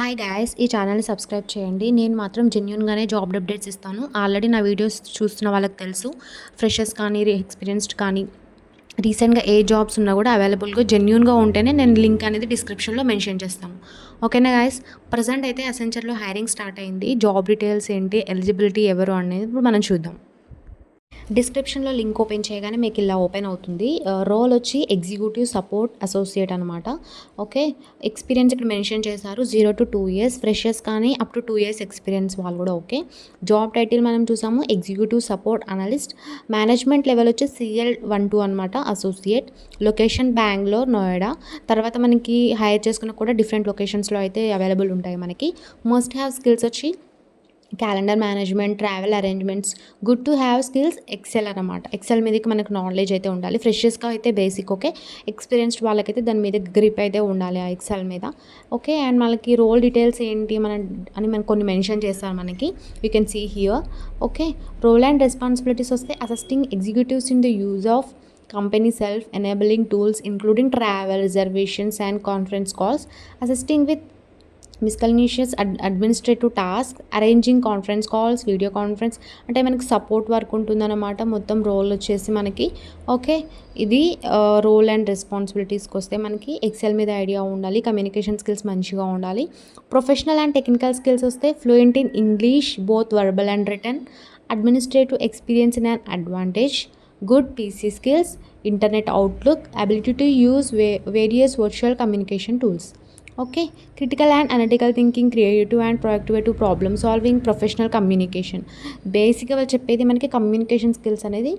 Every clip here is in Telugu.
హాయ్ గాయ్స్, ఈ ఛానల్ని సబ్స్క్రైబ్ చేయండి. నేను మాత్రం జెన్యూన్గానే జాబ్ అప్డేట్స్ ఇస్తాను. ఆల్రెడీ నా వీడియోస్ చూస్తున్న వాళ్ళకి తెలుసు. ఫ్రెషర్స్ కానీ ఎక్స్పీరియన్స్డ్ కానీ రీసెంట్గా ఏ జాబ్స్ ఉన్నా కూడా అవైలబుల్గా జెన్యూన్గా ఉంటేనే నేను లింక్ అనేది డిస్క్రిప్షన్లో మెన్షన్ చేస్తాను. ఓకేనా గాయ్స్, ప్రజెంట్ అయితే అసెంచర్లో హైరింగ్ స్టార్ట్ అయింది. జాబ్ డీటెయిల్స్ ఏంటి, ఎలిజిబిలిటీ ఎవరు అనేది ఇప్పుడు మనం చూద్దాం. డిస్క్రిప్షన్లో లింక్ ఓపెన్ చేయగానే మీకు ఇలా ఓపెన్ అవుతుంది. రోల్ వచ్చి ఎగ్జిక్యూటివ్ సపోర్ట్ అసోసియేట్ అనమాట. ఓకే, ఎక్స్పీరియన్స్ ఇక్కడ మెన్షన్ చేశారు 0 to 2 years. ఫ్రెషర్స్ కానీ అప్ టు 2 years ఎక్స్పీరియన్స్ వాళ్ళు కూడా ఓకే. జాబ్ టైటిల్ మనం చూసాము executive support analyst. Management level వచ్చి CL12 అనమాట, అసోసియేట్. లొకేషన్ బెంగళూరు, నోయిడా. తర్వాత మనకి హైర్ చేసుకున్న కూడా డిఫరెంట్ లొకేషన్స్లో అయితే అవైలబుల్ ఉంటాయి మనకి. మస్ట్ హ్యావ్ స్కిల్స్ వచ్చి calendar management, travel arrangements. Good to have skills excel అనమాట. ఎక్సెల్ మీదకి మనకు నాలెడ్జ్ అయితే ఉండాలి. ఫ్రెషర్స్గా అయితే బేసిక్ ఓకే, ఎక్స్పీరియన్స్డ్ వాళ్ళకైతే దాని మీద గ్రిప్ అయితే ఉండాలి ఆ ఎక్సెల్ మీద. ఓకే, అండ్ మనకి రోల్ డీటెయిల్స్ ఏంటి మనకు కొన్ని మెన్షన్ చేస్తారు మనకి. You can see here. Okay, role and responsibilities వస్తే assisting executives in the use of company self enabling tools including travel reservations and conference calls, assisting with miscellaneous administrative task, arranging conference calls, video conference. అంటే మనకి సపోర్ట్ వర్క్ ఉంటుందన్నమాట. మొత్తం రోల్ వచ్చేసి మనకి ఓకే. ఇది రోల్ అండ్ రెస్పాన్సిబిలిటీస్కి వస్తే మనకి ఎక్సెల్ మీద ఐడియా ఉండాలి, కమ్యూనికేషన్ స్కిల్స్ మంచిగా ఉండాలి. ప్రొఫెషనల్ అండ్ టెక్నికల్ స్కిల్స్ వస్తే fluent in English both verbal and written. Administrative experience in an advantage. Good PC skills, internet outlook, ability to use various virtual communication tools. Okay, critical and analytical thinking, creative and proactive problem solving, professional communication. బేసిక్గా వాళ్ళు చెప్పేది మనకి కమ్యూనికేషన్ స్కిల్స్ అనేది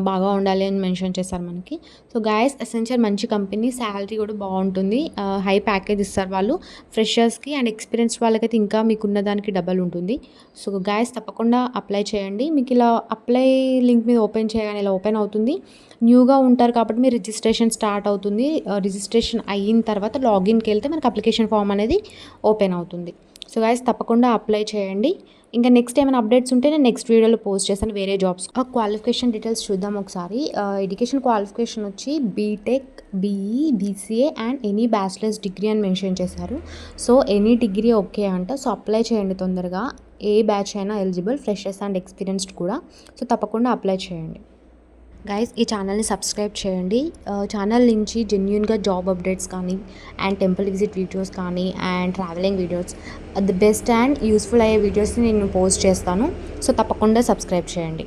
బాగా ఉండాలి అని మెన్షన్ చేస్తారు మనకి. సో గాయస్, అసెంచర్ మంచి కంపెనీ, శాలరీ కూడా బాగుంటుంది, హై ప్యాకేజ్ ఇస్తారు వాళ్ళు ఫ్రెషర్స్కి. అండ్ ఎక్స్పీరియన్స్ వాళ్ళకైతే ఇంకా మీకున్న దానికి డబల్ ఉంటుంది. సో గాయస్, తప్పకుండా అప్లై చేయండి. మీకు ఇలా అప్లై లింక్ మీద ఓపెన్ చేయగానే ఇలా ఓపెన్ అవుతుంది. న్యూగా ఉంటారు కాబట్టి మీ రిజిస్ట్రేషన్ స్టార్ట్ అవుతుంది. రిజిస్ట్రేషన్ అయిన తర్వాత లాగిన్కి వెళ్తే మనకి అప్లికేషన్ ఫామ్ అనేది ఓపెన్ అవుతుంది. సో గైస్, తప్పకుండా అప్లై చేయండి. ఇంకా నెక్స్ట్ ఏమైనా అప్డేట్స్ ఉంటే నేను నెక్స్ట్ వీడియోలో పోస్ట్ చేస్తాను వేరే జాబ్స్. క్వాలిఫికేషన్ డీటెయిల్స్ చూద్దాం ఒకసారి. ఎడ్యుకేషన్ క్వాలిఫికేషన్ వచ్చి BTech, BE, BCA and any bachelor's degree అని మెన్షన్ చేశారు. సో ఎనీ డిగ్రీ ఓకే అంట. సో అప్లై చేయండి తొందరగా. ఏ బ్యాచ్ అయినా ఎలిజిబుల్, ఫ్రెషర్స్ అండ్ ఎక్స్పీరియన్స్డ్ కూడా. సో తప్పకుండా అప్లై చేయండి. గైస్, ఈ ఛానల్ని సబ్స్క్రైబ్ చేయండి. ఛానల్ నుంచి జెన్యూన్గా జాబ్ అప్డేట్స్ కానీ అండ్ టెంపుల్ విజిట్ వీడియోస్ కానీ and travelling videos, the best and useful అయ్యే వీడియోస్ని నేను పోస్ట్ చేస్తాను. సో తప్పకుండా సబ్స్క్రైబ్ చేయండి.